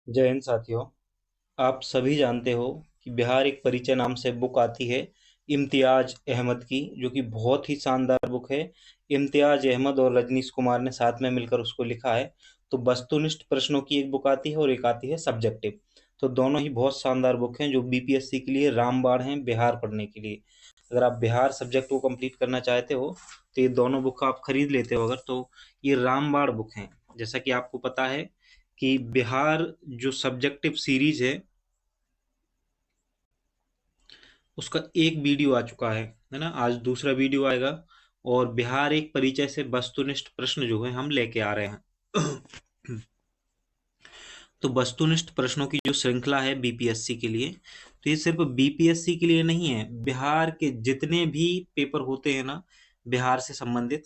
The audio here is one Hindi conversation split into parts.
जय हिंद साथियों। आप सभी जानते हो कि बिहार एक परिचय नाम से बुक आती है इम्तियाज अहमद की, जो कि बहुत ही शानदार बुक है। इम्तियाज अहमद और रजनीश कुमार ने साथ में मिलकर उसको लिखा है। तो वस्तुनिष्ठ प्रश्नों की एक बुक आती है और एक आती है सब्जेक्टिव। तो दोनों ही बहुत शानदार बुक हैं जो बीपीएससी के लिए रामबाण हैं बिहार पढ़ने के लिए। अगर आप बिहार सब्जेक्ट को कंप्लीट करना चाहते हो तो ये दोनों बुक आप खरीद लेते हो अगर, तो ये रामबाण बुक हैं। जैसा कि आपको पता है कि बिहार जो सब्जेक्टिव सीरीज उसका एक वीडियो आ चुका है ना। आज दूसरा वीडियो आएगा और बिहार एक परिचय से वस्तुनिष्ठ प्रश्न जो है हम लेके आ रहे हैं। तो वस्तुनिष्ठ प्रश्नों की जो श्रृंखला है बीपीएससी के लिए, तो ये सिर्फ बीपीएससी के लिए नहीं है। बिहार के जितने भी पेपर होते हैं ना, बिहार से संबंधित,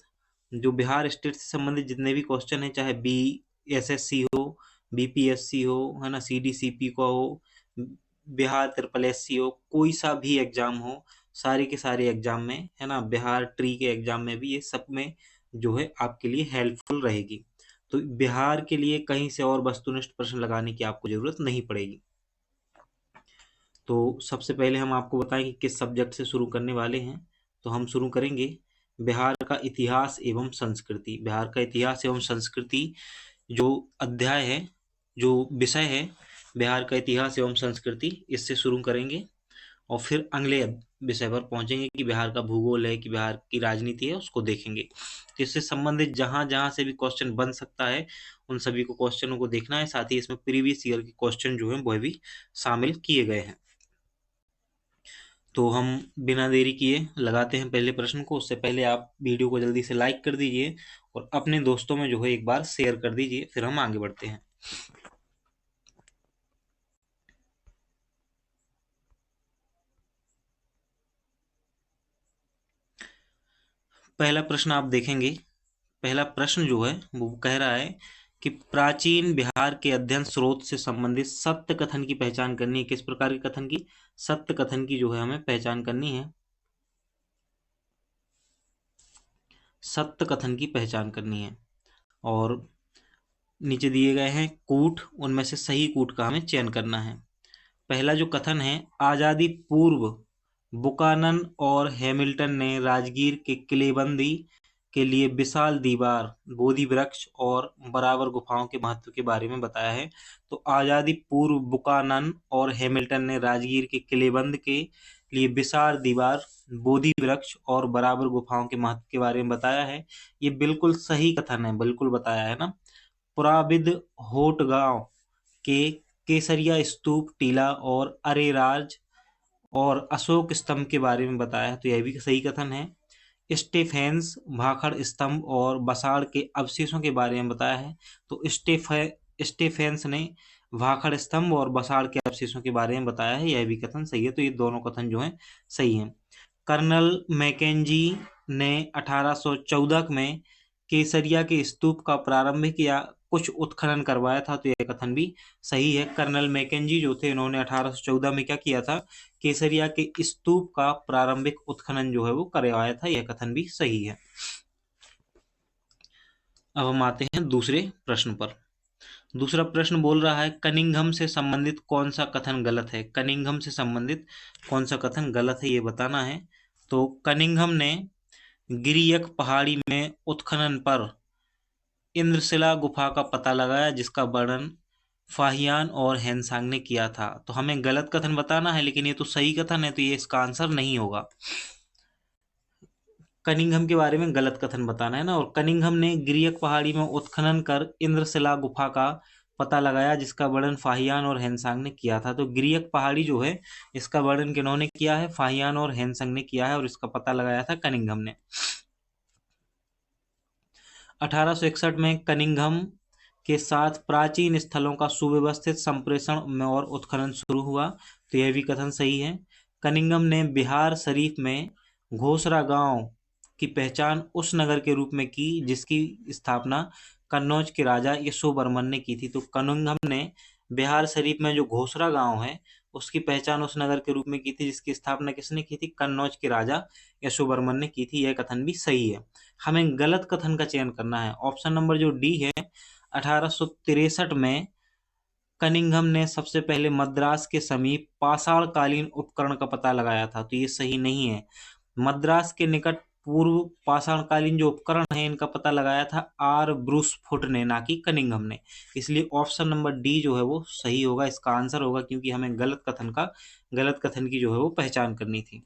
जो बिहार स्टेट से संबंधित जितने भी क्वेश्चन है, चाहे बीएसएससी हो, बीपीएससी हो, है ना, सीडीसीपी का हो, बिहार ट्रिपल एससी हो, कोई सा भी एग्जाम हो, सारे के सारे एग्जाम में, है ना, बिहार ट्री के एग्जाम में भी ये सब में जो है आपके लिए हेल्पफुल रहेगी। तो बिहार के लिए कहीं से और वस्तुनिष्ठ प्रश्न लगाने की आपको जरूरत नहीं पड़ेगी। तो सबसे पहले हम आपको बताएं कि किस सब्जेक्ट से शुरू करने वाले हैं। तो हम शुरू करेंगे बिहार का इतिहास एवं संस्कृति। बिहार का इतिहास एवं संस्कृति जो अध्याय है, जो विषय है, बिहार का इतिहास एवं संस्कृति, इससे शुरू करेंगे और फिर अगले विषय पर पहुंचेंगे कि बिहार का भूगोल है, कि बिहार की राजनीति है, उसको देखेंगे। तो इससे संबंधित जहां जहां से भी क्वेश्चन बन सकता है उन सभी को क्वेश्चनों को देखना है। साथ ही इसमें प्रीवियस ईयर के क्वेश्चन जो है वह भी शामिल किए गए हैं। तो हम बिना देरी किए लगाते हैं पहले प्रश्न को। उससे पहले आप वीडियो को जल्दी से लाइक कर दीजिए और अपने दोस्तों में जो है एक बार शेयर कर दीजिए, फिर हम आगे बढ़ते हैं। पहला प्रश्न आप देखेंगे। पहला प्रश्न जो है वो कह रहा है कि प्राचीन बिहार के अध्ययन स्रोत से संबंधित सत्य कथन की पहचान करनी है। किस प्रकार के कथन की? सत्य कथन की जो है हमें पहचान करनी है। सत्य कथन की पहचान करनी है और नीचे दिए गए हैं कूट, उनमें से सही कूट का हमें चयन करना है। पहला जो कथन है, आजादी पूर्व बुकानन और हैमिल्टन ने राजगीर के किलेबंदी के लिए विशाल दीवार, बोधि वृक्ष और बराबर गुफाओं के महत्व के बारे में बताया है। तो आजादी पूर्व बुकानन और हैमिल्टन ने राजगीर के किलेबंद के लिए विशाल दीवार, बोधि वृक्ष और बराबर गुफाओं के महत्व के बारे में बताया है। ये बिल्कुल सही कथन है, बिल्कुल बताया है ना। पुराविद होटगांव के केसरिया स्तूप टीला और अरेराज और अशोक स्तंभ के बारे में बताया है। तो यह भी सही कथन है। स्टेफेंस भाखड़ स्तंभ और बसाड़ के अवशेषों के बारे में बताया है। तो स्टेफेंस ने भाखड़ स्तंभ और बसाड़ के अवशेषों के बारे में बताया है, यह भी कथन सही है। तो ये दोनों कथन जो हैं सही हैं। कर्नल मैकेंजी ने 1814 में केसरिया के स्तूप का प्रारंभिक या कुछ उत्खनन करवाया था। तो यह कथन भी सही है। कर्नल मैकेंजी जो थे, इन्होंने 1814 में क्या किया था? केसरिया के स्तूप का प्रारंभिक उत्खनन जो है वो करवाया था। यह कथन भी सही है। अब हम आते हैं दूसरे प्रश्न पर। दूसरा प्रश्न बोल रहा है, कनिंघम से संबंधित कौन सा कथन गलत है? कनिंघम से संबंधित कौन सा कथन गलत है ये बताना है। तो कनिंघम ने गिरियक पहाड़ी में उत्खनन पर इंद्रशिला गुफा का पता लगाया, जिसका वर्णन फाहियान और हेनसांग ने किया था। तो हमें गलत कथन बताना है, लेकिन ये तो सही कथन है, तो ये इसका आंसर नहीं होगा। कनिंघम के बारे में गलत कथन बताना है ना। और कनिंघम ने गिरियक पहाड़ी में उत्खनन कर इंद्रशिला गुफा का पता लगाया, जिसका वर्णन फाहियान और हेनसांग ने किया था। तो गिरियक पहाड़ी जो है, इसका वर्णन किन्होंने किया है? फाहियान और हेनसांग ने किया है और इसका पता लगाया था कनिंघम ने। 1861 में कनिंघम के साथ प्राचीन स्थलों का सुव्यवस्थित संप्रेषण में और उत्खनन शुरू हुआ। तो यह भी कथन सही है। कनिंघम ने बिहार शरीफ में घोसरा गांव की पहचान उस नगर के रूप में की जिसकी स्थापना कन्नौज के राजा यशोवर्मन ने की थी। तो कनिंघम ने बिहार शरीफ में जो घोसरा गांव है उसकी पहचान उस नगर के रूप में की थी जिसकी स्थापना किसने की थी? कन्नौज के राजा यशोवर्मन ने की थी। यह कथन भी सही है। हमें गलत कथन का चयन करना है। ऑप्शन नंबर जो डी है, 1863 में कनिंघम ने सबसे पहले मद्रास के समीप पाषाणकालीन उपकरण का पता लगाया था, तो ये सही नहीं है। मद्रास के निकट पूर्व पाषाणकालीन जो उपकरण है इनका पता लगाया था आर ब्रूसफुट ने, ना कि कनिंघम ने। इसलिए ऑप्शन नंबर डी जो है वो सही होगा, इसका आंसर होगा, क्योंकि हमें गलत कथन की जो है वो पहचान करनी थी।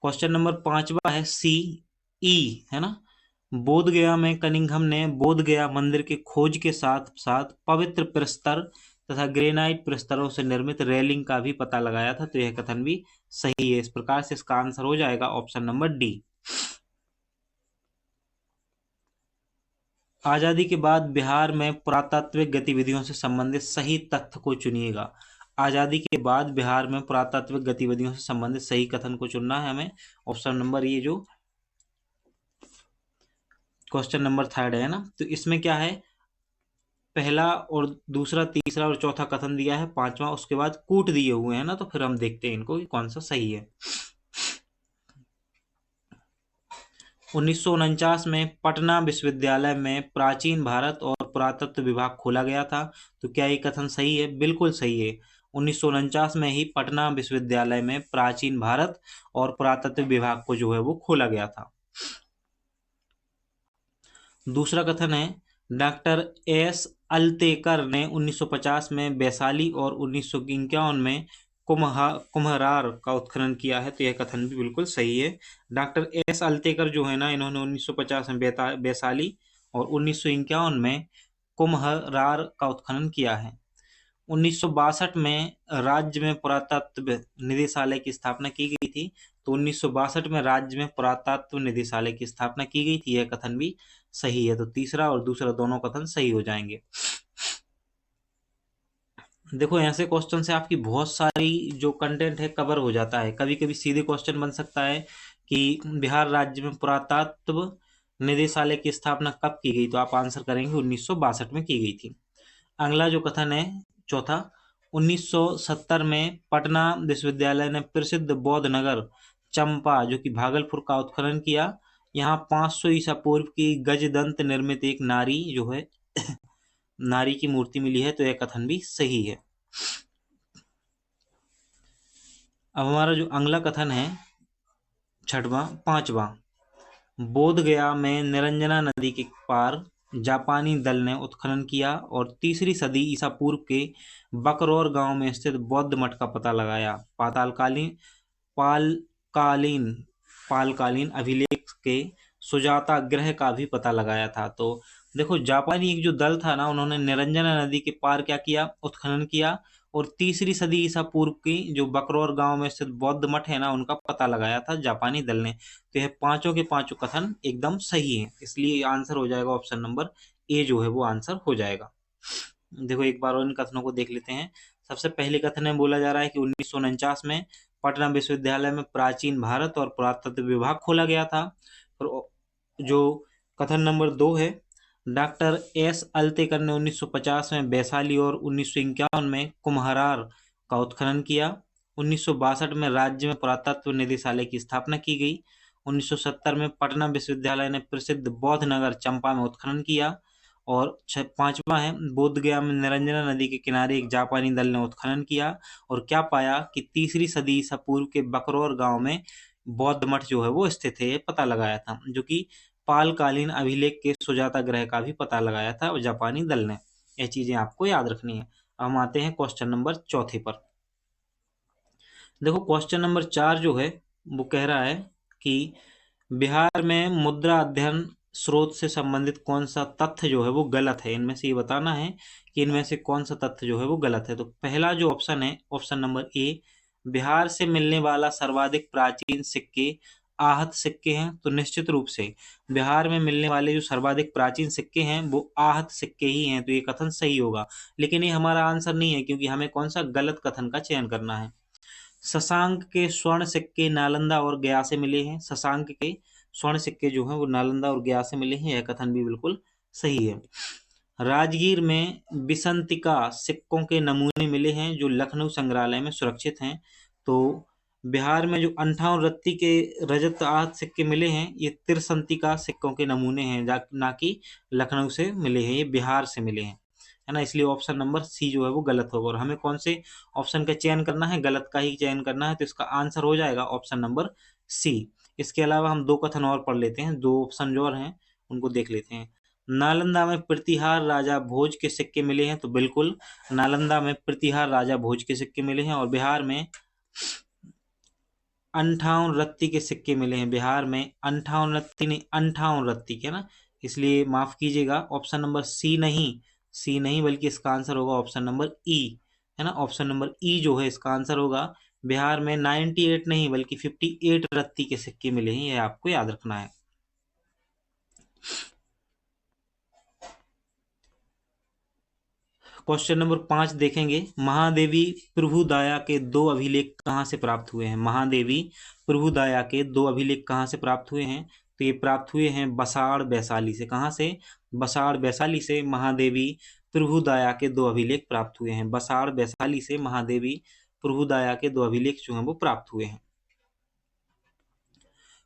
क्वेश्चन नंबर 5वां है सी ई, है ना। बोध गया में कनिंघम ने बोध गया मंदिर के खोज के साथ साथ पवित्र प्रस्तर तथा ग्रेनाइट प्रस्तरों से निर्मित रेलिंग का भी पता लगाया था, तो यह कथन भी सही है। इस प्रकार से इसका आंसर हो जाएगा ऑप्शन नंबर डी। आजादी के बाद बिहार में पुरातात्विक गतिविधियों से संबंधित सही तथ्य को चुनिएगा। आजादी के बाद बिहार में पुरातात्विक गतिविधियों से संबंधित सही कथन को चुनना है हमें। ऑप्शन नंबर ये जो क्वेश्चन नंबर 3 है ना, तो इसमें क्या है, पहला और दूसरा, तीसरा और चौथा कथन दिया है, पांचवा उसके बाद कूट दिए हुए हैं ना, तो फिर हम देखते हैं इनको कि कौन सा सही है। 1949 में पटना विश्वविद्यालय में प्राचीन भारत और पुरातत्व विभाग खोला गया था, तो क्या ये कथन सही है? बिल्कुल सही है। 1949 में ही पटना विश्वविद्यालय में प्राचीन भारत और पुरातत्व विभाग को जो है वो खोला गया था। दूसरा कथन है डॉक्टर एस अल्तेकर ने 1950 में वैशाली और 1951 में कुम्हरार का उत्खनन किया है, तो यह कथन भी बिल्कुल सही है। डॉक्टर एस अल्तेकर जो है ना, इन्होंने 1950 में वैशाली और 1951 में कुम्हरार का उत्खनन किया है। 1962 में राज्य में पुरातत्व निदेशालय की स्थापना की गई थी, तो 1962 में राज्य में पुरातत्व निदेशालय की स्थापना की गई थी, यह कथन भी सही है। तो तीसरा और दूसरा दोनों कथन सही हो जाएंगे। देखो ऐसे क्वेश्चन से आपकी बहुत सारी जो कंटेंट है कवर हो जाता है। कभी कभी सीधे क्वेश्चन बन सकता है कि बिहार राज्य में पुरातत्व निदेशालय की स्थापना कब की गई, तो आप आंसर करेंगे 1962 में की गई थी। अगला जो कथन है चौथा, 1970 में पटना विश्वविद्यालय ने प्रसिद्ध बौद्ध नगर चंपा जो कि भागलपुर का उत्खनन किया। यहाँ 500 ईसा पूर्व की गजदंत निर्मित एक नारी जो है नारी की मूर्ति मिली है, तो यह कथन भी सही है। अब हमारा जो अगला कथन है पांचवा, बोध गया में निरंजना नदी के पार जापानी दल ने उत्खनन किया और 3री सदी ईसा पूर्व के बकरौर गांव में स्थित बौद्ध मठ का पता लगाया। पालकालीन अभिलेख के सुजाता ग्रह का भी पता लगाया था। तो देखो जापानी एक जो दल था ना, उन्होंने निरंजना नदी के पार क्या किया, उत्खनन किया और 3री सदी ईसा पूर्व की जो बकरौर गांव में स्थित बौद्ध मठ है ना, उनका पता लगाया था जापानी दल ने। तो यह पांचों के पांचों कथन एकदम सही है, इसलिए आंसर हो जाएगा ऑप्शन नंबर ए जो है वो आंसर हो जाएगा। देखो एक बार और इन कथनों को देख लेते हैं। सबसे पहले कथन में बोला जा रहा है कि 1949 में पटना विश्वविद्यालय में प्राचीन भारत और पुरातत्व विभाग खोला गया था। और जो कथन नंबर 2 है, डॉक्टर एस अल्तेकर ने 1950 में वैशाली और 1951 में कुम्हरार का उत्खनन किया। 1962 में राज्य में पुरातत्व निदेशालय की स्थापना की गई। 1970 में पटना विश्वविद्यालय ने प्रसिद्ध बौद्ध नगर चंपा में उत्खनन किया। और पांचवा है, बोध गया में निरंजना नदी के किनारे एक जापानी दल ने उत्खनन किया और क्या पाया कि 3री सदी ईसा पूर्व के बकरौर गांव में बौद्ध मठ जो है वो स्थित है, ये पता लगाया था, जो कि पालकालीन अभिलेख के सुजाता ग्रह का भी पता लगाया था और जापानी दल ने। ये चीजें आपको याद रखनी है। हम आते हैं क्वेश्चन नंबर 4 पर। देखो क्वेश्चन नंबर 4 जो है वो कह रहा है कि बिहार में मुद्रा अध्ययन स्रोत से संबंधित कौन सा तथ्य जो है वो गलत है। इनमें से ये बताना है कि इनमें से कौन सा तथ्य जो है वो गलत है। तो पहला जो ऑप्शन है, ऑप्शन नंबर ए, बिहार से मिलने वाला सर्वाधिक प्राचीन सिक्के आहत सिक्के हैं। तो निश्चित रूप से बिहार में मिलने वाले जो सर्वाधिक प्राचीन सिक्के हैं वो आहत सिक्के ही हैं, तो ये कथन सही होगा। लेकिन ये हमारा आंसर नहीं है, क्योंकि हमें कौन सा गलत कथन का चयन करना है। शशांक के स्वर्ण सिक्के नालंदा और गया से मिले हैं। शशांक के स्वर्ण सिक्के जो हैं वो नालंदा और गया से मिले हैं, यह कथन भी बिल्कुल सही है। राजगीर में बिसंतिका सिक्कों के नमूने मिले हैं जो लखनऊ संग्रहालय में सुरक्षित हैं। तो बिहार में जो 58 रत्ती के रजत आहत सिक्के मिले हैं, ये तिरसंतिका सिक्कों के नमूने हैं, ना कि लखनऊ से मिले हैं, ये बिहार से मिले हैं। है ना, इसलिए ऑप्शन नंबर सी जो है वो गलत होगा। और हमें कौन से ऑप्शन का चयन करना है, गलत का ही चयन करना है, तो इसका आंसर हो जाएगा ऑप्शन नंबर सी। इसके अलावा हम 2 कथन और पढ़ लेते हैं, 2 ऑप्शन जो और हैं उनको देख लेते हैं। नालंदा में प्रतिहार राजा भोज के सिक्के मिले हैं, तो बिल्कुल नालंदा में प्रतिहार राजा भोज के सिक्के मिले हैं। और बिहार में 58 रत्ती के सिक्के मिले हैं, बिहार में 58 रत्ती नहीं 58 रत्ती के ना, इसलिए माफ कीजिएगा, ऑप्शन नंबर सी नहीं बल्कि इसका आंसर होगा ऑप्शन नंबर ई, है ना, ऑप्शन नंबर ई जो है इसका आंसर होगा। बिहार में 98 नहीं बल्कि 58 रत्ती के सिक्के मिले हैं, ये आपको याद रखना है। क्वेश्चन नंबर 5 देखेंगे, महादेवी प्रभुदाया के 2 अभिलेख कहाँ से प्राप्त हुए हैं? महादेवी प्रभुदाया के 2 अभिलेख कहाँ से प्राप्त हुए हैं? तो ये प्राप्त हुए हैं बसाड़ वैशाली से। कहाँ से? बसाड़ वैशाली से महादेवी प्रभुदाया के 2 अभिलेख प्राप्त हुए हैं। बसाड़ वैशाली से महादेवी प्रभुदाया के 2 अभिलेख जो हैं वो प्राप्त हुए हैं।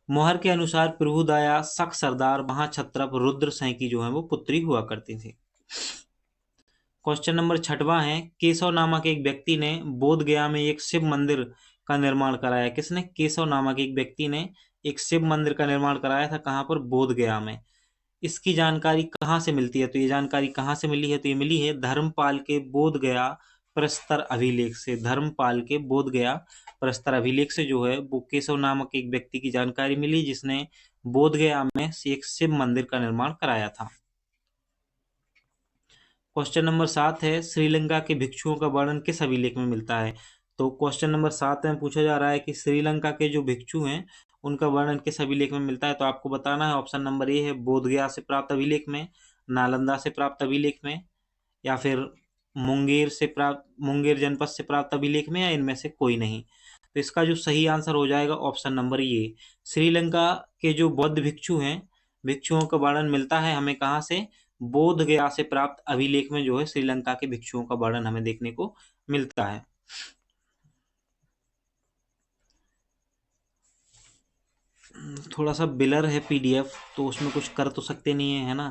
मोहर के अनुसार प्रभुदाया शक सरदार महाक्षत्रप रुद्र सैंकी जो है वो पुत्री हुआ करती थी। क्वेश्चन नंबर 6वां है, केशव नामक एक व्यक्ति ने बोध गया में एक शिव मंदिर का निर्माण कराया। किसने? केशव नामक एक व्यक्ति ने एक शिव मंदिर का निर्माण कराया था। कहाँ पर? बोध गया में। इसकी जानकारी कहाँ से मिलती है? तो ये जानकारी कहाँ से मिली है? तो ये मिली है धर्मपाल के बोध गया प्रस्तर अभिलेख से। धर्मपाल के बोध गया प्रस्तर अभिलेख से जो है वो केशव नामक एक व्यक्ति की जानकारी मिली, जिसने बोध गया में एक शिव मंदिर का निर्माण कराया था। क्वेश्चन नंबर 7 है, श्रीलंका के भिक्षुओं का वर्णन किस अभिलेख में मिलता है? तो क्वेश्चन नंबर 7 में पूछा जा रहा है कि श्रीलंका के जो भिक्षु हैं उनका वर्णन किस अभिलेख में मिलता है? तो आपको बताना है, ऑप्शन नंबर ए है बोधगया से प्राप्त अभिलेख में, नालंदा से प्राप्त अभिलेख में, या फिर मुंगेर जनपद से प्राप्त अभिलेख में, या इनमें से कोई नहीं। तो इसका जो सही आंसर हो जाएगा ऑप्शन नंबर ए। श्रीलंका के जो बौद्ध भिक्षु हैं, भिक्षुओं का वर्णन मिलता है हमें कहाँ से? बोध गया से प्राप्त अभिलेख में जो है श्रीलंका के भिक्षुओं का वर्णन हमें देखने को मिलता है। थोड़ा सा बिलर है पीडीएफ, तो उसमें कुछ कर तो सकते नहीं है ना,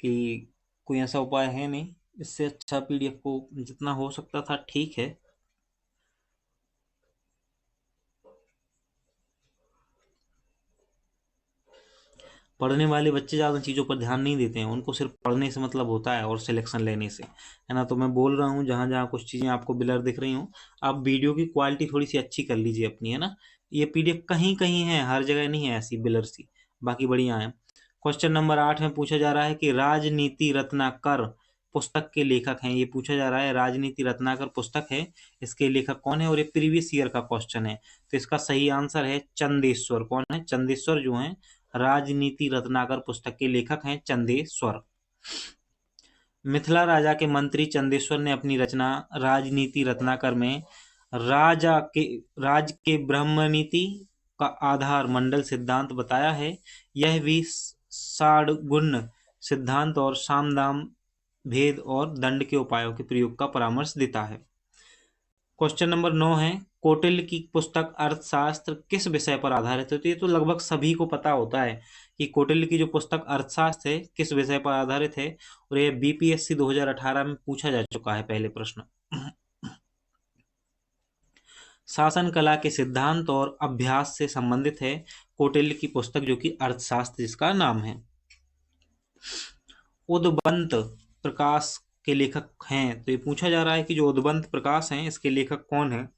कि कोई ऐसा उपाय है नहीं। इससे अच्छा पीडीएफ को जितना हो सकता था ठीक है। पढ़ने वाले बच्चे ज़्यादा चीज़ों पर ध्यान नहीं देते हैं, उनको सिर्फ पढ़ने से मतलब होता है और सिलेक्शन लेने से, है ना। तो मैं बोल रहा हूँ जहाँ जहाँ कुछ चीज़ें आपको ब्लर दिख रही हूँ, आप वीडियो की क्वालिटी थोड़ी सी अच्छी कर लीजिए अपनी, है ना। ये पीडीएफ कहीं कहीं है, हर जगह नहीं है ऐसी ब्लर सी, बाकी बढ़िया है। क्वेश्चन नंबर 8 में पूछा जा रहा है कि राजनीति रत्नाकर पुस्तक के लेखक हैं। ये पूछा जा रहा है राजनीति रत्नाकर पुस्तक है, इसके लेखक कौन है? और ये प्रीवियस ईयर का क्वेश्चन है। तो इसका सही आंसर है चंदेश्वर। कौन है? चंदेश्वर जो है राजनीति रत्नाकर पुस्तक के लेखक हैं चंदेश्वर। मिथिला राजा के मंत्री चंदेश्वर ने अपनी रचना राजनीति रत्नाकर में राज के ब्रह्मनीति का आधार मंडल सिद्धांत बताया है। यह भी साड़गुण सिद्धांत और सामदाम भेद और दंड के उपायों के प्रयोग का परामर्श देता है। क्वेश्चन नंबर 9 है, कौटिल्य की पुस्तक अर्थशास्त्र किस विषय पर आधारित है? तो ये तो लगभग सभी को पता होता है कि कौटिल्य की जो पुस्तक अर्थशास्त्र है किस विषय पर आधारित है, और ये बीपीएससी 2018 में पूछा जा चुका है पहले प्रश्न। शासन कला के सिद्धांत और अभ्यास से संबंधित है कौटिल्य की पुस्तक, जो कि अर्थशास्त्र जिसका नाम है। उदबंत प्रकाश के लेखक हैं, तो ये पूछा जा रहा है कि जो उदबंत प्रकाश हैं इसके लेखक कौन है?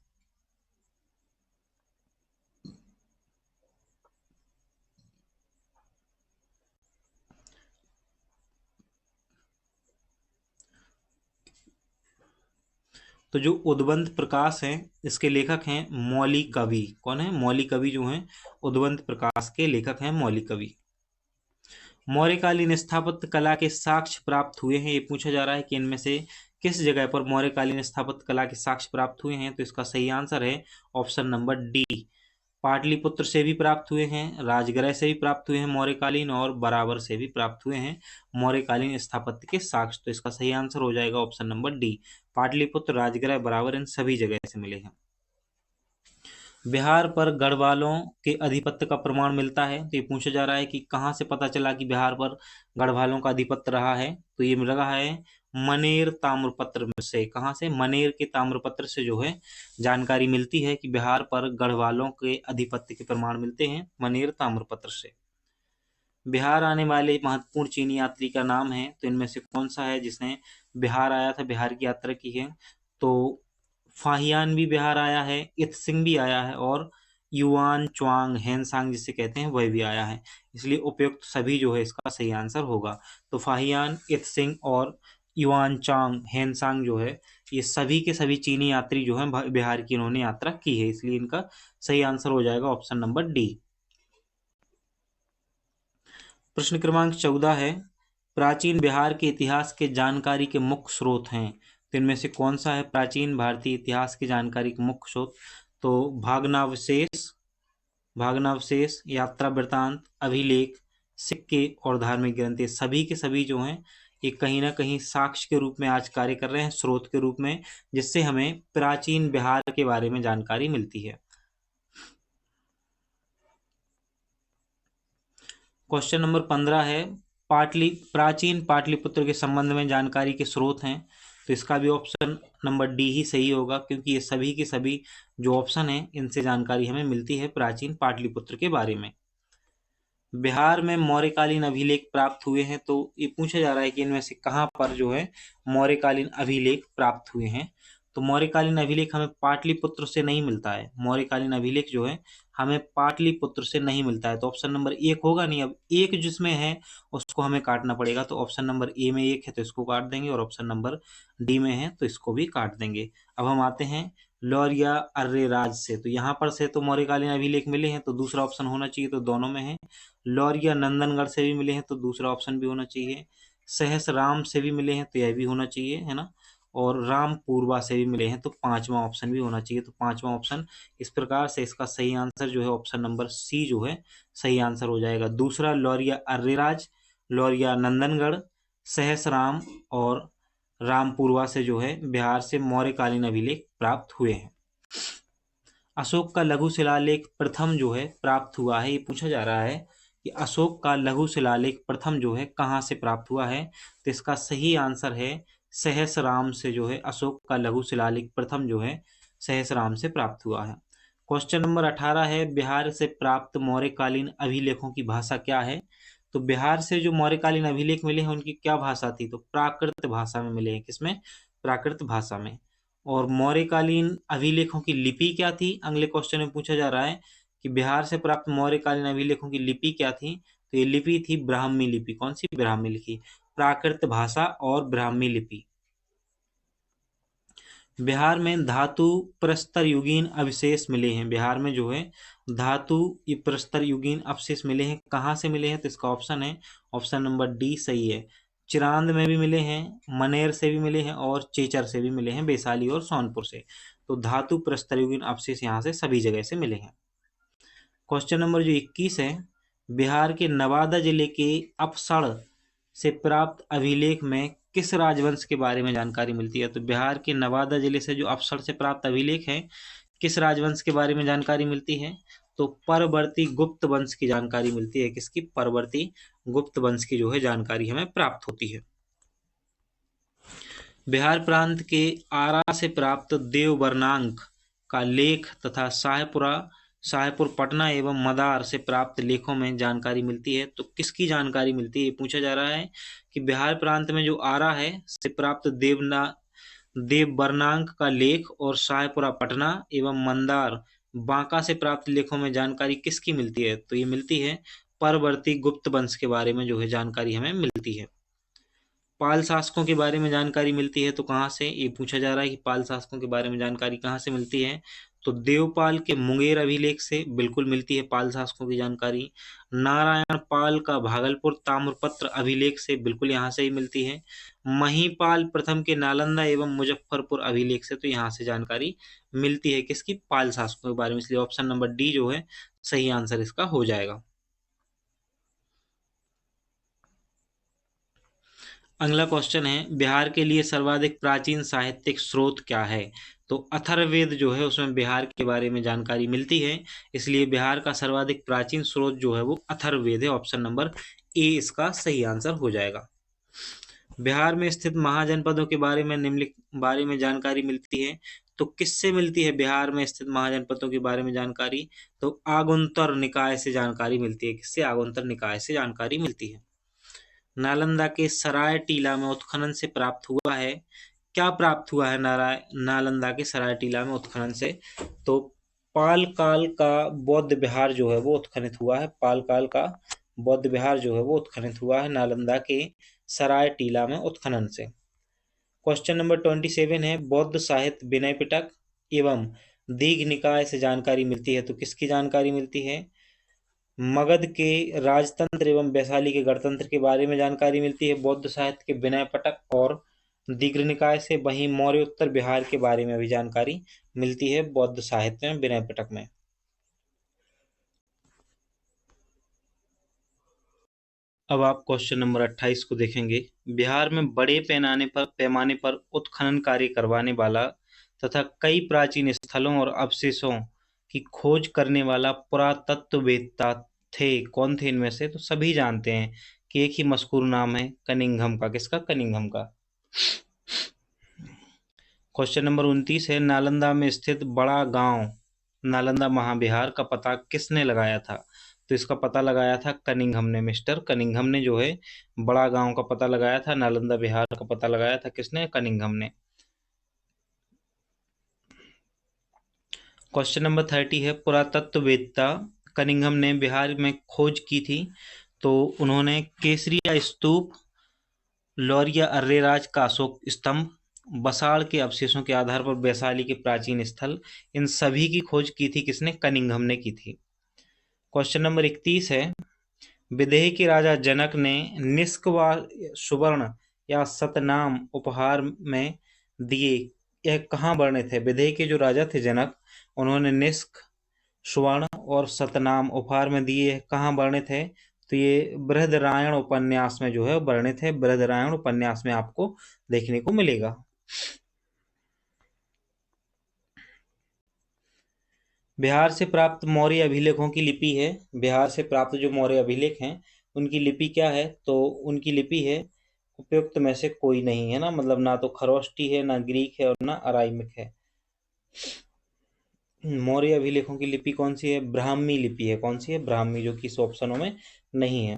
तो जो उदबंत प्रकाश हैं इसके लेखक हैं मौली कवि। कौन है? मौली कवि जो हैं उदबंत प्रकाश के लेखक हैं मौली कवि। मौर्यकालीन स्थापत्य कला के साक्ष्य प्राप्त हुए हैं, ये पूछा जा रहा है कि इनमें से किस जगह पर मौर्यकालीन स्थापत्य कला के साक्ष्य प्राप्त हुए हैं? तो इसका सही आंसर है ऑप्शन नंबर डी। पाटलिपुत्र से भी प्राप्त हुए हैं, राजगृह से भी प्राप्त हुए हैं मौर्यकालीन, और बराबर से भी प्राप्त हुए हैं मौर्यकालीन स्थापत्य के साक्ष्य। तो इसका सही आंसर हो जाएगा option number D. Pataliputra, Rajagriha, Barabar, इन सभी जगह से मिले हैं। बिहार पर गढ़वालों के आधिपत्य का प्रमाण मिलता है, तो ये पूछा जा रहा है कि कहाँ से पता चला कि बिहार पर गढ़वालों का आधिपत्य रहा है? तो ये रहा है मनेर ताम्रपत्र से। कहाँ से? मनेर के ताम्रपत्र से जो है जानकारी मिलती है कि बिहार पर गढ़वालों के आधिपत्य के प्रमाण मिलते हैं मनेर ताम्रपत्र से। बिहार आने वाले महत्वपूर्ण चीनी यात्री का नाम है, तो इनमें से कौन सा है जिसने बिहार आया था, बिहार की यात्रा की है? तो फाहियान भी बिहार आया है, इत सिंह भी आया है, और युआन च्वांग हेनसांग जिसे कहते हैं वह भी आया है। इसलिए उपयुक्त सभी जो है इसका सही आंसर होगा। तो फाहियान, इत सिंह और युआन चांग हेनसांग जो है ये सभी के सभी चीनी यात्री जो है बिहार की इन्होंने यात्रा की है, इसलिए इनका सही आंसर हो जाएगा ऑप्शन नंबर डी। प्रश्न क्रमांक 14 है, प्राचीन बिहार के इतिहास के जानकारी के मुख्य स्रोत हैं, तो इनमें से कौन सा है प्राचीन भारतीय इतिहास की जानकारी के मुख्य स्रोत? तो भागनावशेष, यात्रा वृत्तांत, अभिलेख, सिक्के और धार्मिक ग्रंथ, ये सभी के सभी जो हैं ये कहीं ना कहीं साक्ष्य के रूप में आज कार्य कर रहे हैं, स्रोत के रूप में, जिससे हमें प्राचीन बिहार के बारे में जानकारी मिलती है। क्वेश्चन नंबर 15 है, प्राचीन पाटलिपुत्र के संबंध में जानकारी के स्रोत हैं, तो इसका भी ऑप्शन नंबर डी ही सही होगा, क्योंकि ये सभी के सभी जो ऑप्शन हैं इनसे जानकारी हमें मिलती है प्राचीन पाटलिपुत्र के बारे में। बिहार में मौर्यकालीन अभिलेख प्राप्त हुए हैं, तो ये पूछा जा रहा है कि इनमें से कहाँ पर जो है मौर्यकालीन अभिलेख प्राप्त हुए हैं। तो मौर्यकालीन अभिलेख हमें पाटलिपुत्र से नहीं मिलता है, मौर्यकालीन अभिलेख जो है हमें पाटलिपुत्र से नहीं मिलता है, तो ऑप्शन नंबर एक होगा नहीं। अब एक जिसमें है उसको हमें काटना पड़ेगा, तो ऑप्शन नंबर ए में एक है तो इसको काट देंगे, और ऑप्शन नंबर डी में है तो इसको भी काट देंगे। अब हम आते हैं लौरिया अर्रेराज से, तो यहाँ पर से तो मौर्यकालीन अभिलेख मिले हैं, तो दूसरा ऑप्शन होना चाहिए, तो दोनों में है। लौरिया नंदनगढ़ से भी मिले हैं, तो दूसरा ऑप्शन भी होना चाहिए। सहसराम से भी मिले हैं, तो यह भी होना चाहिए, है ना। और रामपूरवा से भी मिले हैं, तो पांचवा ऑप्शन भी होना चाहिए, तो पांचवा ऑप्शन। इस प्रकार से इसका सही आंसर जो है ऑप्शन नंबर सी जो है सही आंसर हो जाएगा। दूसरा लौरिया अर्रेराज, लौरिया नंदनगढ़, सहसराम और रामपूरवा से जो है बिहार से मौर्यकालीन अभिलेख प्राप्त हुए हैं। अशोक का लघु शिलालेख प्रथम जो है प्राप्त हुआ है, ये पूछा जा रहा है कि अशोक का लघु शिलालेख प्रथम जो है कहाँ से प्राप्त हुआ है, तो इसका सही आंसर है सहसराम से जो है अशोक का लघु शिलालेख प्रथम जो है सहसराम से प्राप्त हुआ है। क्वेश्चन नंबर 18 है, बिहार से प्राप्त मौर्यकालीन अभिलेखों की भाषा क्या है? तो बिहार से जो मौर्यकालीन अभिलेख मिले हैं उनकी क्या भाषा थी? तो प्राकृत भाषा में मिले हैं। किसमें? प्राकृत भाषा में। और मौर्यकालीन अभिलेखों की लिपि क्या थी? अगले क्वेश्चन में पूछा जा रहा है कि बिहार से प्राप्त मौर्यकालीन अभिलेखों की लिपि क्या थी? तो ये लिपि थी ब्राह्मी लिपि। कौन सी? ब्राह्मी लिपि। प्राकृत भाषा और ब्राह्मी लिपि। बिहार में धातु प्रस्तर युगीन अवशेष मिले हैं, बिहार में जो है धातु प्रस्तर युगीन अवशेष मिले हैं, कहाँ से मिले हैं? तो इसका ऑप्शन है ऑप्शन नंबर डी सही है। चिरांद में भी मिले हैं, मनेर से भी मिले हैं, और चेचर से भी मिले हैं, वैशाली और सोनपुर से। तो धातु प्रस्तर युगीन अवशेष यहाँ से सभी जगह से मिले हैं। क्वेश्चन नंबर जो 21 है, बिहार के नवादा जिले के अपसड़ से प्राप्त अभिलेख में किस राजवंश के बारे में जानकारी मिलती है? तो बिहार के नवादा जिले से जो अपसड़ से प्राप्त अभिलेख है किस राजवंश के बारे में जानकारी मिलती है? तो परवर्ती गुप्त वंश की जानकारी मिलती है। किसकी? परवर्ती गुप्त वंश की जो है जानकारी हमें प्राप्त होती है। बिहार प्रांत के आरा से प्राप्त देवबरनांक का लेख तथा शाहपुर पटना एवं मदार से प्राप्त लेखों में जानकारी मिलती है, तो किसकी जानकारी मिलती है? ये पूछा जा रहा है कि बिहार प्रांत में जो आरा है से प्राप्त देवबरनांक का लेख और शाहपुरा पटना एवं मंदार बांका से प्राप्त लेखों में जानकारी किसकी मिलती है? तो ये मिलती है परवर्ती गुप्त वंश के बारे में जो है जानकारी हमें मिलती है। पाल शासकों के बारे में जानकारी मिलती है, तो कहाँ से? ये पूछा जा रहा है कि पाल शासकों के बारे में जानकारी कहाँ से मिलती है? तो देवपाल के मुंगेर अभिलेख से बिल्कुल मिलती है पाल शासकों की जानकारी। नारायण पाल का भागलपुर ताम्रपत्र अभिलेख से बिल्कुल यहाँ से ही मिलती है। महीपाल प्रथम के नालंदा एवं मुजफ्फरपुर अभिलेख से तो यहाँ से जानकारी मिलती है। किसकी? पाल शासकों के बारे में, इसलिए ऑप्शन नंबर डी जो है सही आंसर इसका हो जाएगा। अगला क्वेश्चन है, बिहार के लिए सर्वाधिक प्राचीन साहित्यिक स्रोत क्या है? तो अथर्ववेद जो है उसमें बिहार के बारे में जानकारी मिलती है, इसलिए बिहार का सर्वाधिक प्राचीन स्रोत जो है वो अथर्ववेद है। ऑप्शन नंबर ए इसका सही आंसर हो जाएगा। बिहार में स्थित महाजनपदों के बारे में जानकारी मिलती है। तो किससे मिलती है बिहार में स्थित महाजनपदों के बारे में जानकारी? तो आगुन्तर निकाय से जानकारी मिलती है। किससे? आगुन्तर निकाय से जानकारी मिलती है। नालंदा के सराय टीला में उत्खनन से प्राप्त हुआ है। क्या प्राप्त हुआ है नालंदा के सराय टीला में उत्खनन से? तो पाल काल का बौद्ध विहार जो है वो उत्खनित हुआ है। पाल काल का बौद्ध विहार जो है वो उत्खनित हुआ है नालंदा के सराय टीला में उत्खनन से। क्वेश्चन नंबर 27 है, बौद्ध साहित्य विनय पिटक एवं दीघ निकाय से जानकारी मिलती है। तो किसकी जानकारी मिलती है? मगध के राजतंत्र एवं वैशाली के गणतंत्र के बारे में जानकारी मिलती है बौद्ध साहित्य के विनय पिटक और दीघ निकाय से। वहीं मौर्योत्तर बिहार के बारे में भी जानकारी मिलती है बौद्ध साहित्य में विनय पिटक में। अब आप क्वेश्चन नंबर 28 को देखेंगे। बिहार में बड़े पैमाने पर उत्खनन कार्य करवाने वाला तथा कई प्राचीन स्थलों और अवशेषों की खोज करने वाला पुरातत्ववेत्ता थे। कौन थे इनमें से? तो सभी जानते हैं कि एक ही मशहूर नाम है कनिंघम का। किसका? कनिंघम का। क्वेश्चन नंबर 29 है, नालंदा में स्थित बड़ा गांव नालंदा महाविहार का पता किसने लगाया था? तो इसका पता लगाया था कनिंघम ने। मिस्टर कनिंघम ने जो है बड़ा गांव का पता लगाया था। नालंदा विहार का पता लगाया था किसने? कनिंघम ने। क्वेश्चन नंबर 30 है, पुरातत्ववेत्ता कनिंघम ने बिहार में खोज की थी। तो उन्होंने केसरिया स्तूप, लौरिया अर्रेराज का अशोक स्तंभ, बसाड़ के अवशेषों के आधार पर वैशाली के प्राचीन स्थल, इन सभी की खोज की थी किसने? कनिंघम ने की थी। क्वेश्चन नंबर 31 है, विदेह के राजा जनक ने निष्क व सुवर्ण या सतनाम उपहार में दिए, यह कहाँ वर्णित है? विदेह के जो राजा थे जनक, उन्होंने निष्क, स्वर्ण और सतनाम उपहार में दिए, कहाँ वर्णित है? तो ये बृहदरायण उपन्यास में जो है वर्णित है। बृहदरायण उपन्यास में आपको देखने को मिलेगा। बिहार से प्राप्त मौर्य अभिलेखों की लिपि है। बिहार से प्राप्त जो मौर्य अभिलेख हैं उनकी लिपि क्या है? तो उनकी लिपि है उपयुक्त में से कोई नहीं है ना, मतलब ना तो खरोष्टी है, ना ग्रीक है और ना अराइमिक है। मौर्य अभिलेखों की लिपि कौन सी है? ब्राह्मी लिपि है। कौन सी है? ब्राह्मी, जो कि इस ऑप्शनों में नहीं है।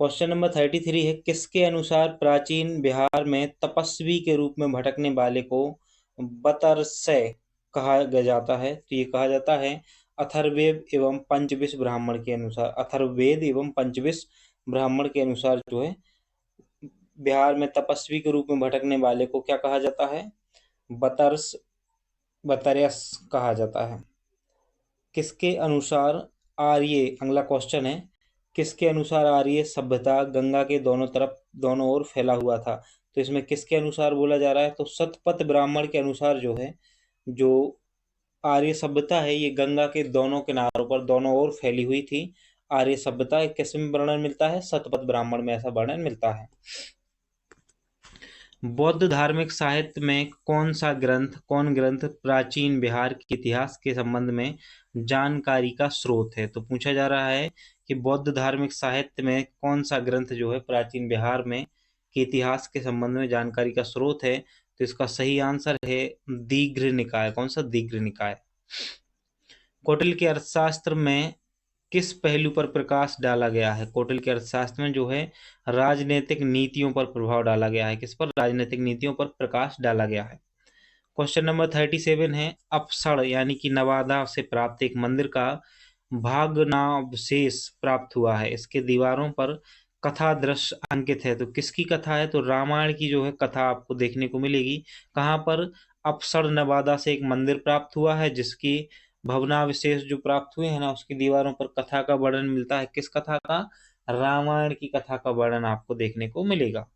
क्वेश्चन नंबर 33 है, किसके अनुसार प्राचीन बिहार में तपस्वी के रूप में भटकने वाले को बतरसय कहा जाता है? तो ये कहा जाता है अथर्ववेद एवं पंचविश ब्राह्मण के अनुसार। अथर्ववेद एवं पंचविश ब्राह्मण के अनुसार जो है बिहार में तपस्वी के रूप में भटकने वाले को क्या कहा जाता है? बतरस कहा जाता है। किसके अनुसार आर्य, अगला क्वेश्चन है, किसके अनुसार आर्य सभ्यता गंगा के दोनों ओर फैला हुआ था? तो इसमें किसके अनुसार बोला जा रहा है? तो शतपथ ब्राह्मण के अनुसार जो है जो आर्य सभ्यता है ये गंगा के दोनों किनारों पर दोनों ओर फैली हुई थी। आर्य सभ्यता किस में वर्णन मिलता है? शतपथ ब्राह्मण में ऐसा वर्णन मिलता है। बौद्ध धार्मिक साहित्य में कौन ग्रंथ प्राचीन बिहार के इतिहास के संबंध में जानकारी का स्रोत है? तो पूछा जा रहा है कि बौद्ध धार्मिक साहित्य में कौन सा ग्रंथ जो है प्राचीन बिहार में के इतिहास के संबंध में जानकारी का स्रोत है? तो इसका सही आंसर है दीघ्र निकाय। कौन सा? दीघ्र निकाय। कौटिल्य के अर्थशास्त्र में किस पहलू पर प्रकाश डाला गया है? कौटिल्य के अर्थशास्त्र में जो है राजनीतिक नीतियों पर प्रभाव डाला गया है। किस पर? राजनीतिक नीतियों पर प्रकाश डाला गया है। क्वेश्चन नंबर 37 है, अपसड़ यानी कि नवादा से प्राप्त एक मंदिर का भागनावशेष प्राप्त हुआ है। इसके दीवारों पर कथा दृश्य अंकित है। तो किसकी कथा है? तो रामायण की जो है कथा आपको देखने को मिलेगी। कहाँ पर? अपसड़ नवादा से एक मंदिर प्राप्त हुआ है जिसकी भवनावशेष जो प्राप्त हुए हैं ना, उसकी दीवारों पर कथा का वर्णन मिलता है। किस कथा का? रामायण की कथा का वर्णन आपको देखने को मिलेगा।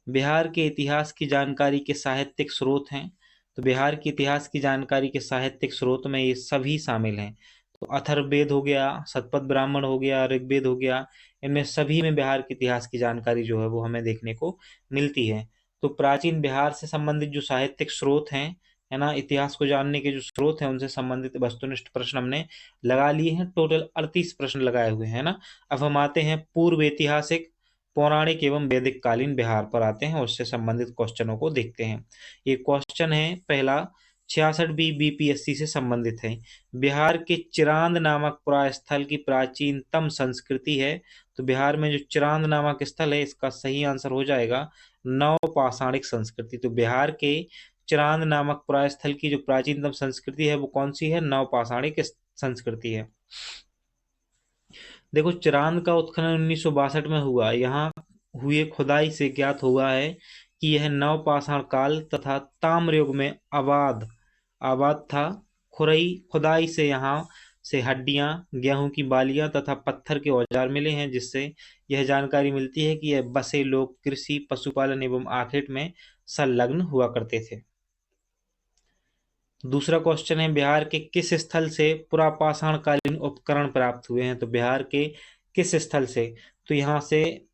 बिहार के इतिहास की जानकारी के साहित्यिक स्रोत हैं। तो बिहार के इतिहास की जानकारी के साहित्यिक स्रोत में ये सभी शामिल हैं। तो अथर्ववेद हो गया, शतपथ ब्राह्मण हो गया, ऋग्वेद हो गया, इनमें सभी में बिहार के इतिहास की जानकारी जो है वो हमें देखने को मिलती है। तो प्राचीन बिहार से संबंधित जो साहित्यिक स्रोत हैं, है ना, इतिहास को जानने के जो स्रोत हैं उनसे संबंधित वस्तुनिष्ठ प्रश्न हमने लगा लिए हैं। टोटल 38 प्रश्न लगाए हुए हैं ना। अब हम आते हैं पूर्व ऐतिहासिक पौराणिक एवं वैदिक कालीन बिहार पर आते हैं और उससे संबंधित क्वेश्चनों को देखते हैं। एक क्वेश्चन है पहला 66 बीपीएससी से संबंधित है। बिहार के चिरांद नामक पुरास्थल की प्राचीनतम संस्कृति है। तो बिहार में जो चिरांद नामक स्थल है इसका सही आंसर हो जाएगा नवपाषाणिक संस्कृति। तो बिहार के चिरांद नामक पुरास्थल की जो प्राचीनतम संस्कृति है वो कौन सी है? नवपाषाणिक संस्कृति है। देखो चिरांद का उत्खनन 1962 में हुआ। यहाँ हुए खुदाई से ज्ञात हुआ है कि यह नवपाषाण काल तथा ताम्र युग में आबाद था। खुदाई से यहाँ से हड्डियां, गेहूं की बालियां तथा पत्थर के औजार मिले हैं, जिससे यह जानकारी मिलती है कि यह बसे लोग कृषि, पशुपालन एवं आखेट में संलग्न हुआ करते थे। दूसरा क्वेश्चन है बिहार के किस स्थल से पुरापाषाण कालीन उपकरण प्राप्त हुए हैं? तो बिहार के किस स्थल से? तो यहाँ से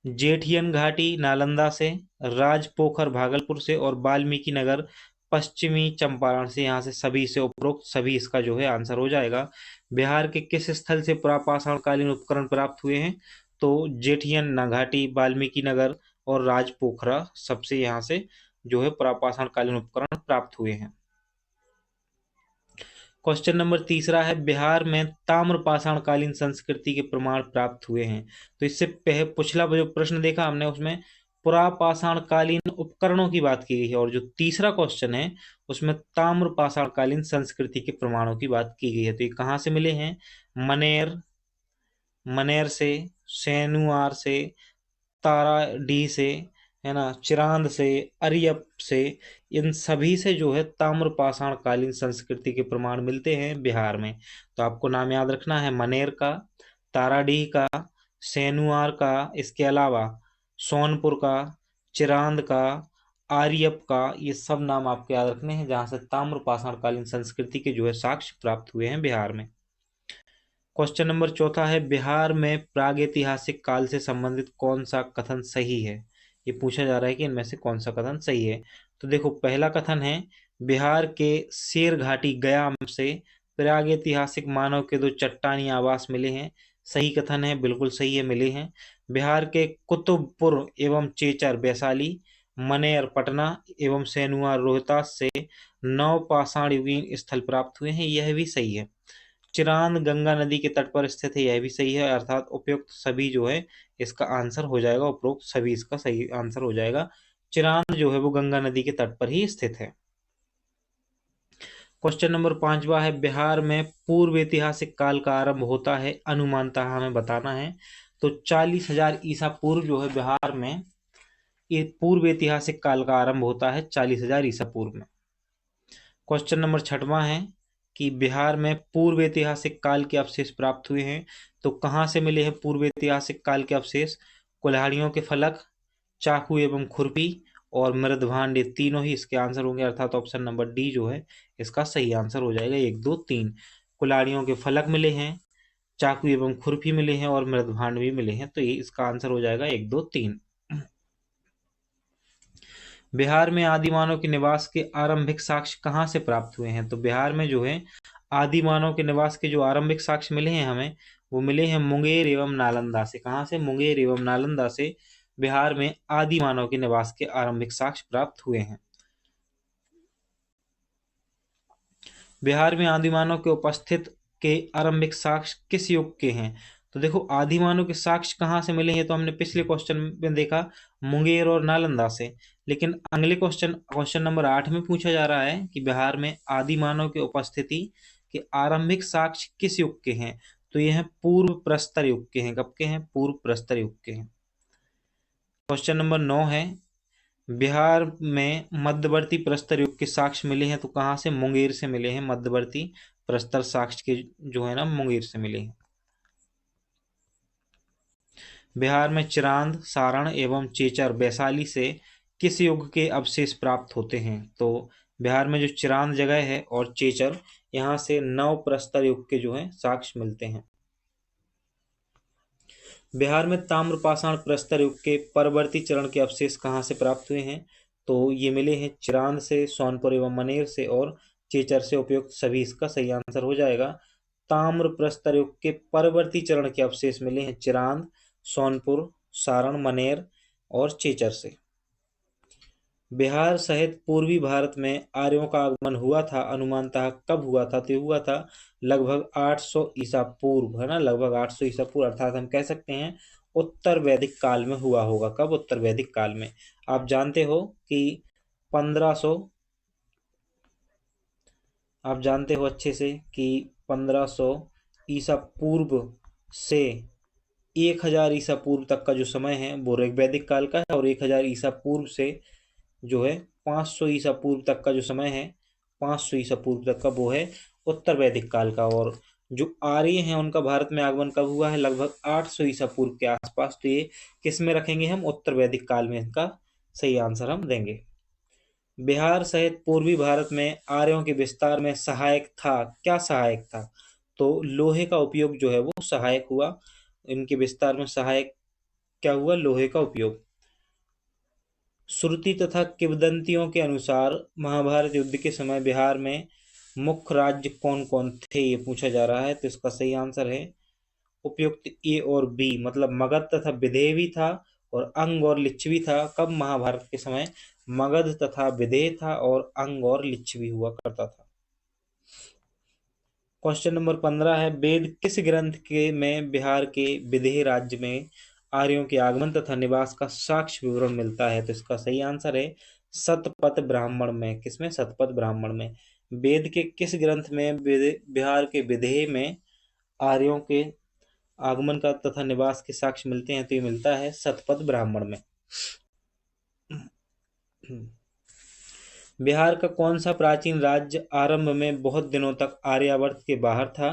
जेठियन घाटी नालंदा से, राजपोखर भागलपुर से और वाल्मीकि नगर पश्चिमी चंपारण से। यहाँ से सभी से उपरोक्त सभी इसका जो है आंसर हो जाएगा। बिहार के किस स्थल से पुरापाषाण कालीन उपकरण प्राप्त हुए हैं? तो जेठियन घाटी, वाल्मीकि नगर और राजपोखरा सबसे यहाँ से जो है पुरापाषाण कालीन उपकरण प्राप्त हुए हैं। क्वेश्चन नंबर तीसरा है बिहार में ताम्रपाषाण कालीन संस्कृति के प्रमाण प्राप्त हुए हैं। तो इससे पिछला जो प्रश्न देखा हमने उसमें पुरापाषाण कालीन उपकरणों की बात की गई है और जो तीसरा क्वेश्चन है उसमें ताम्रपाषाण कालीन संस्कृति के प्रमाणों की बात की गई है। तो ये कहाँ से मिले हैं? मनेर से, सैनुआर से, ताराडीह से, है ना, चिरांद से, अरियप से, इन सभी से जो है ताम्रपाषाण कालीन संस्कृति के प्रमाण मिलते हैं बिहार में। तो आपको नाम याद रखना है मनेर का, ताराडीह का, सैनुआर का, इसके अलावा सोनपुर का, चिरांद का, आरियप का, ये सब नाम आपको याद रखने हैं जहां से ताम्रपाषाण कालीन संस्कृति के जो है साक्ष्य प्राप्त हुए हैं बिहार में। क्वेश्चन नंबर चौथा है बिहार में प्रागैतिहासिक काल से संबंधित कौन सा कथन सही है? ये पूछा जा रहा है कि इनमें से कौन सा कथन सही है। तो देखो पहला कथन है बिहार के शेर घाटी गया से प्रागैतिहासिक मानव के 2 चट्टानी आवास मिले हैं। सही कथन है, बिल्कुल सही है, मिले हैं। बिहार के कुतुबपुर एवं चेचर वैशाली, मनेर पटना एवं सैनुआ रोहतास से नवपाषाण युगीन स्थल प्राप्त हुए हैं, यह भी सही है। चिरांद गंगा नदी के तट पर स्थित है, यह भी सही है। अर्थात उपयुक्त सभी जो है इसका आंसर हो जाएगा, उपरोक्त सभी इसका सही आंसर हो जाएगा। चिरांद जो है वो गंगा नदी के तट पर ही स्थित है। क्वेश्चन नंबर 5वां है बिहार में पूर्व ऐतिहासिक काल का आरंभ होता है अनुमानतः हमें बताना है। तो 40,000 ईसा पूर्व जो है बिहार में ये पूर्व ऐतिहासिक काल का आरंभ होता है 40,000 ईसा पूर्व में। क्वेश्चन नंबर 6वां है कि बिहार में पूर्व ऐतिहासिक काल के अवशेष प्राप्त हुए हैं। तो कहाँ से मिले हैं पूर्व ऐतिहासिक काल के अवशेष? कुल्हाड़ियों के फलक, चाकू एवं खुरपी और मृदभांड, ये तीनों ही इसके आंसर होंगे। अर्थात ऑप्शन नंबर डी जो है इसका सही आंसर हो जाएगा। 1, 2, 3 कुल्हाड़ियों के फलक मिले हैं, चाकू एवं खुरपी मिले हैं और मृदभांड भी मिले हैं। तो ये इसका आंसर हो जाएगा 1, 2, 3। बिहार में आदि मानव के निवास के आरंभिक साक्ष्य कहाँ से प्राप्त हुए हैं? तो बिहार में जो है आदि मानव के निवास के जो आरंभिक साक्ष्य मिले हैं हमें वो मिले हैं मुंगेर एवं नालंदा से। कहाँ से? मुंगेर एवं नालंदा से बिहार में आदि मानव के निवास के आरंभिक साक्ष्य प्राप्त हुए हैं। बिहार में आदि मानव के उपस्थित के आरंभिक साक्ष्य किस युग के हैं? तो देखो आदि मानव के साक्ष्य कहाँ से मिले हैं? तो हमने पिछले क्वेश्चन में देखा मुंगेर और नालंदा से। लेकिन अगले क्वेश्चन नंबर 8 में पूछा जा रहा है कि बिहार में आदि मानव के उपस्थिति के आरंभिक साक्ष्य किस युग के हैं? तो ये हैं पूर्व प्रस्तर युग के हैं। कब के हैं? पूर्व प्रस्तर युग के हैं। क्वेश्चन नंबर 9 है बिहार में मध्यवर्ती प्रस्तर युग के साक्ष्य मिले हैं। तो कहाँ से? मुंगेर से मिले हैं। मध्यवर्ती प्रस्तर साक्ष्य के जो है ना मुंगेर से मिले हैं। बिहार में चिरांद, सारण एवं चेचर वैशाली से किस युग के अवशेष प्राप्त होते हैं? तो बिहार में जो चिरांद जगह है और चेचर, यहाँ से नव प्रस्तर युग के जो है साक्ष्य मिलते हैं। बिहार में ताम्रपाषाण प्रस्तर युग के परवर्ती चरण के अवशेष कहाँ से प्राप्त हुए हैं? तो ये मिले हैं चिरांद से, सोनपुर एवं मनेर से और चेचर से। उपयुक्त सभी इसका सही आंसर हो जाएगा। ताम्र प्रस्तर युग के परवर्ती चरण के अवशेष मिले हैं चिरांद, सोनपुर सारण, मनेर और चेचर से। बिहार सहित पूर्वी भारत में आर्यों का आगमन हुआ था, अनुमानतः कब हुआ था? तो हुआ था लगभग 800 ईसा पूर्व, है ना, लगभग 800 ईसा पूर्व, अर्थात हम कह सकते हैं उत्तर वैदिक काल में हुआ होगा। कब? उत्तर वैदिक काल में। आप जानते हो कि 1500, आप जानते हो अच्छे से कि 1500 ईसा पूर्व से 1000 ईसा पूर्व तक का जो समय है वो ऋग्वैदिक काल का है, और 1000 ईसा पूर्व से जो है 500 ईसा पूर्व तक का जो समय है, 500 ईसा पूर्व तक का, वो है उत्तर वैदिक काल का। और जो आर्य हैं उनका भारत में आगमन कब हुआ है? लगभग 800 ईसा पूर्व के आसपास। तो ये किस में रखेंगे हम? उत्तर वैदिक काल में इसका सही आंसर हम देंगे। बिहार सहित पूर्वी भारत में आर्यों के विस्तार में सहायक था, क्या सहायक था? तो लोहे का उपयोग जो है वो सहायक हुआ। इनके विस्तार में सहायक क्या हुआ? लोहे का उपयोग। श्रुति तथा किंवदंतियों के अनुसार महाभारत युद्ध के समय बिहार में मुख्य राज्य कौन कौन थे, ये पूछा जा रहा है। तो इसका सही आंसर है उपयुक्त ए और बी, मतलब मगध तथा विदेह भी था और अंग और लिच्छवी था। कब? महाभारत के समय मगध तथा विदेह था और अंग और लिच्छवी हुआ करता था। क्वेश्चन नंबर 15 है, वेद किस ग्रंथ के में बिहार के विदेह राज्य में आर्यों के आगमन तथा निवास का साक्ष्य विवरण मिलता है? तो इसका सही आंसर है शतपथ ब्राह्मण में। किसमें? शतपथ ब्राह्मण में। वेद के किस ग्रंथ में बिहार के विदेह में आर्यों के आगमन का तथा निवास के साक्ष्य मिलते हैं? तो ये मिलता है शतपथ ब्राह्मण में। बिहार का कौन सा प्राचीन राज्य आरंभ में बहुत दिनों तक आर्यावर्त के बाहर था?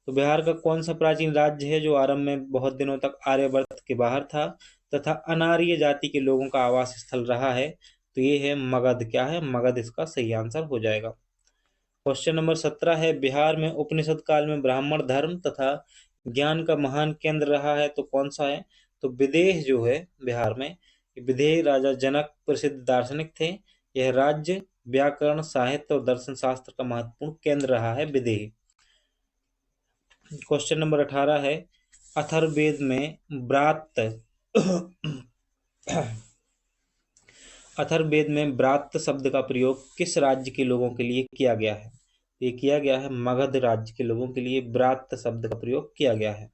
तो बिहार का कौन सा प्राचीन राज्य है जो आरंभ में बहुत दिनों तक आर्यावर्त के बाहर था तथा अनार्य जाति के लोगों का आवास स्थल रहा है? तो ये है मगध। क्या है? मगध इसका सही आंसर हो जाएगा। क्वेश्चन नंबर 17 है, बिहार में उपनिषद काल में ब्राह्मण धर्म तथा ज्ञान का महान केंद्र रहा है, तो कौन सा है? तो विदेह जो है बिहार में, विदेह राजा जनक प्रसिद्ध दार्शनिक थे। यह राज्य व्याकरण, साहित्य और दर्शन शास्त्र का महत्वपूर्ण केंद्र रहा है विदेह। क्वेश्चन नंबर 18 है, अथर्ववेद में ब्रात अथर्ववेद में ब्रात्य शब्द का प्रयोग किस राज्य के लोगों के लिए किया गया है? ये किया गया है मगध राज्य के लोगों के लिए ब्रात्य शब्द का प्रयोग किया गया है।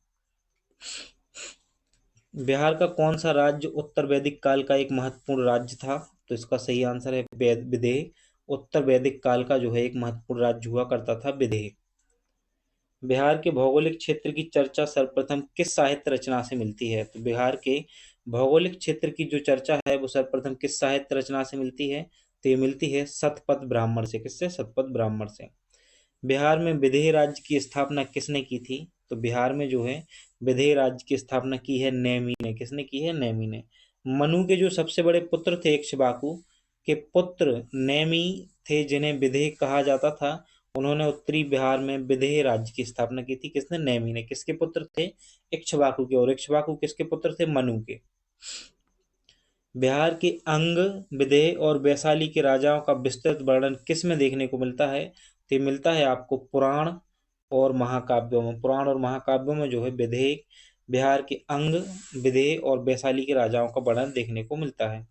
बिहार का कौन सा राज्य उत्तर वैदिक काल का एक महत्वपूर्ण राज्य था? तो इसका सही आंसर है विदेह। उत्तर वैदिक काल का जो है एक महत्वपूर्ण राज्य हुआ करता था विदेह। बिहार के भौगोलिक क्षेत्र की चर्चा सर्वप्रथम किस साहित्य रचना से मिलती है? तो बिहार के भौगोलिक क्षेत्र की जो चर्चा है वो सर्वप्रथम किस साहित्य रचना से मिलती है? तो ये मिलती है शतपथ ब्राह्मण से। किससे? शतपथ ब्राह्मण से। बिहार में विदेह राज्य की स्थापना किसने की थी? तो बिहार में जो है विदेह राज्य की स्थापना की है नेमी ने। किसने की है? नेमी ने। मनु के जो सबसे बड़े पुत्र थे इक्ष्वाकु के पुत्र नेमी थे, जिन्हें विदेह कहा जाता था। उन्होंने उत्तरी बिहार में विदेह राज्य की स्थापना की थी। किसने? नेमी ने। किसके पुत्र थे? इक्ष्वाकु के। और इक्ष्वाकु किसके पुत्र थे? मनु के। बिहार के अंग, विदेह और वैशाली के राजाओं का विस्तृत वर्णन किस में देखने को मिलता है? तो ये मिलता है आपको पुराण और महाकाव्यों में। पुराण और महाकाव्यों में जो है विदेह, बिहार के अंग, विदेह और वैशाली के राजाओं का वर्णन देखने को मिलता है।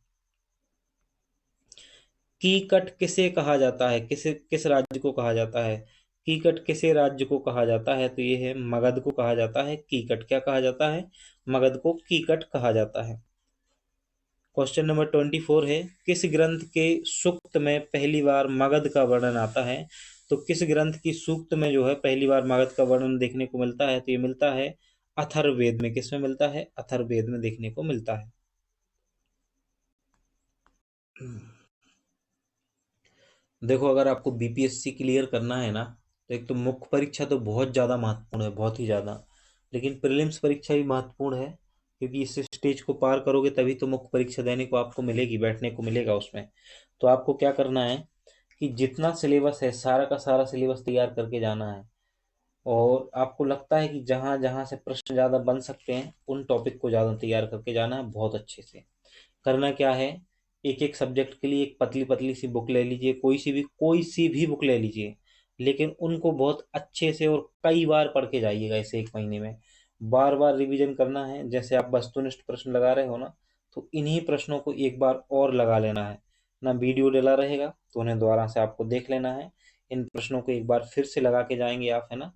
कीकट किसे कहा जाता है? किस राज्य को कहा जाता है? कीकट किसे राज्य को कहा जाता है? तो ये है मगध को कहा जाता है कीकट। क्या कहा जाता है? मगध को कीकट कहा जाता है। क्वेश्चन नंबर 24 है, किस ग्रंथ के सूक्त में पहली बार मगध का वर्णन आता है? तो किस ग्रंथ की सूक्त में जो है पहली बार मगध का वर्णन देखने को मिलता है? तो ये मिलता है अथर्ववेद में। किस में मिलता है? अथर्ववेद में देखने को मिलता है। देखो, अगर आपको बीपीएससी क्लियर करना है ना, तो एक तो मुख्य परीक्षा तो बहुत ज़्यादा महत्वपूर्ण है, बहुत ही ज़्यादा, लेकिन प्रीलिम्स परीक्षा भी महत्वपूर्ण है, क्योंकि इस स्टेज को पार करोगे तभी तो मुख्य परीक्षा देने को आपको मिलेगी, बैठने को मिलेगा उसमें। तो आपको क्या करना है कि जितना सिलेबस है सारा का सारा सिलेबस तैयार करके जाना है, और आपको लगता है कि जहाँ जहाँ से प्रश्न ज़्यादा बन सकते हैं उन टॉपिक को ज़्यादा तैयार करके जाना है। बहुत अच्छे से करना क्या है, एक एक सब्जेक्ट के लिए एक पतली पतली सी बुक ले लीजिए, कोई सी भी बुक ले लीजिए, लेकिन उनको बहुत अच्छे से और कई बार पढ़ के जाइएगा इसे एक महीने में। बार बार रिवीजन करना है। जैसे आप वस्तुनिष्ठ प्रश्न लगा रहे हो ना, तो इन्हीं प्रश्नों को एक बार और लगा लेना है ना। वीडियो डला रहेगा तो उन्हें दोबारा से आपको देख लेना है। इन प्रश्नों को एक बार फिर से लगा के जाएंगे आप, है ना।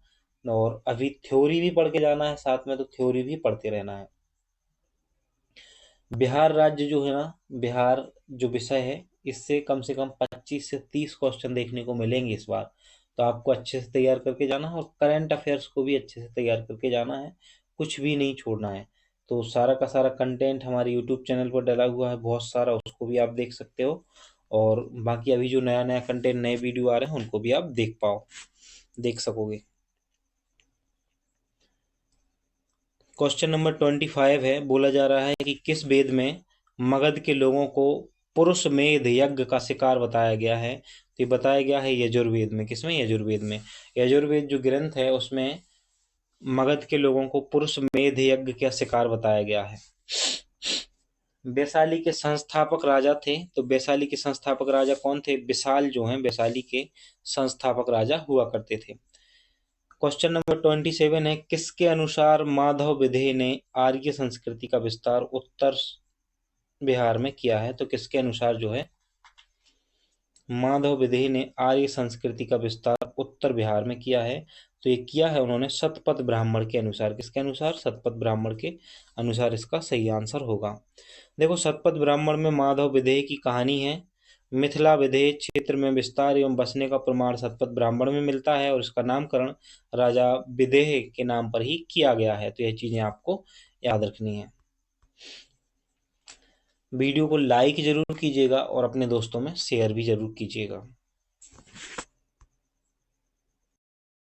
और अभी थ्योरी भी पढ़ के जाना है साथ में, तो थ्योरी भी पढ़ते रहना है। बिहार राज्य जो है ना, बिहार जो विषय है, इससे कम से कम 25 से 30 क्वेश्चन देखने को मिलेंगे इस बार। तो आपको अच्छे से तैयार करके जाना है और करंट अफेयर्स को भी अच्छे से तैयार करके जाना है, कुछ भी नहीं छोड़ना है। तो सारा का सारा कंटेंट हमारे यूट्यूब चैनल पर डला हुआ है बहुत सारा, उसको भी आप देख सकते हो। और बाकी अभी जो नया नया कंटेंट, नए वीडियो आ रहे हैं, उनको भी आप देख सकोगे। क्वेश्चन नंबर 25 है, बोला जा रहा है कि किस वेद में मगध के लोगों को पुरुषमेध यज्ञ का शिकार बताया गया है। तो ये बताया गया है यजुर्वेद में। किसमें? यजुर्वेद में। यजुर्वेद जो ग्रंथ है उसमें मगध के लोगों को पुरुषमेध यज्ञ का शिकार बताया गया है। वैशाली के संस्थापक राजा थे, तो वैशाली के संस्थापक राजा कौन थे? विशाल जो हैं वैशाली के संस्थापक राजा हुआ करते थे। क्वेश्चन नंबर 27 है, किसके अनुसार माधव विधे ने आर्य संस्कृति का विस्तार उत्तर बिहार में किया है? तो किसके अनुसार जो है माधव विधे ने आर्य संस्कृति का विस्तार उत्तर बिहार में किया है? तो ये किया है उन्होंने शतपथ ब्राह्मण के अनुसार। किसके अनुसार? शतपथ ब्राह्मण के अनुसार इसका सही आंसर होगा। देखो, शतपथ ब्राह्मण में माधव विधेय की कहानी है। मिथिला विधेय क्षेत्र में विस्तार एवं बसने का प्रमाण शतपथ ब्राह्मण में मिलता है और इसका नामकरण राजा विदेह के नाम पर ही किया गया है। तो यह चीजें आपको याद रखनी है। वीडियो को लाइक जरूर कीजिएगा और अपने दोस्तों में शेयर भी जरूर कीजिएगा।